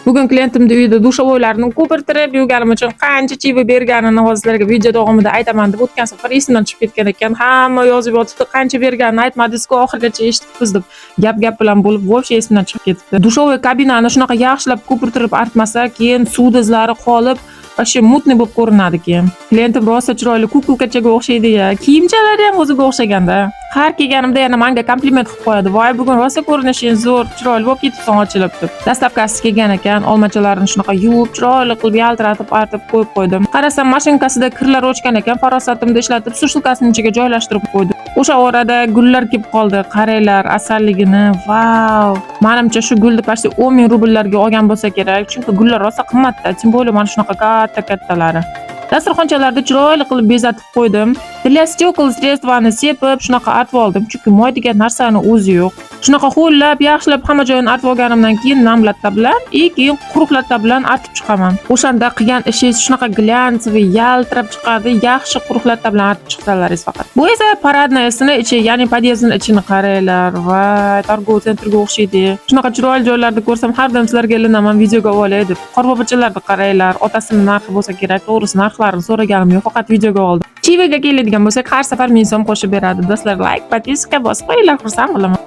Bugun klientimni uyida dushovoylarni ko'pirtirib yurganim uchun qancha chiva berganini hozir sizlarga video davomida aytaman deb o'tgan safar esimdan chiqib ketgan ekan. Hamma yozib yotibdi, qancha berganini aytmadingiz-ku, oxirigacha eshitibmiz deb. Gap bilan bo'lib, voобще esimdan chiqib ketibdi. Dushovoy kabinani shunaqa yaxshilab ko'pirtirib artmasa, keyin suv izlari qolib, вообще mutniy bo'lib ko'rinadi keyin. Klientim rosa chiroyli kukulkachaga o'xshaydi-ya. Kiyimchalari ham o'ziga o'xshaganda. Har kelganimda yana menga kompliment qilib qo'yadi. Voy, bugun rosa ko'rinishing zo'r, chiroyli bo'lib ketibsan ochilib deb. Dastlabkasi kelgan ekan, olmachalarni shunaqa yuvib, chiroyli qilib yaltiratib artib qo'yib qo'ydim. Qarasam, mashinkasida kirlar o'chgan ekan, farosatimni ishlatib, sushilkasining ichiga joylashtirib qo'ydim. O'sha orada gullar kelib qoldi. Qaranglar, asalligini. Vau! Menimcha shu gulni почти 10 ming rubllarga olgan bo'lsa kerak, chunki gullar rosa qimmatda. Tем более mana shunaqa kattalari. Dasturxonchalarni chiroyli qilib bezatib qo'ydim. Для стекол sredstvani sepib, shunaqa artib oldim, chunki moy degan narsani o'zi yo'q. Shunaqa ho'llab, yaxshilab hamma joyini artib olganimdan keyin nam latta bilan, keyin quruq latta bilan artib chiqaman. O'shanda qilgan ishingiz shunaqa glянцевый, yaltirab chiqadi, yaxshi quruq latta bilan artib chiqsalaringiz faqat. Bu esa paradnoyasini ichi, ya'ni podyezdning ichini qaranglar. Voy, торговый sentrga o'xshaydi. Shunaqa chiroyli joylarda ko'rsam, har doim sizlarga ilinaman videoga olay deb. Qorbobochalarni qaranglar, otasining narxi bo'lsa kerak, to'g'risi narxlarini so'raganim yo'q, faqat videoga oldim. Chivaga keladigan bo'lsak, har safar 1000 so'm qo'shib beradi. Do'stlar, like, podpiska bosib qo'yinglar, xursand bo'laman.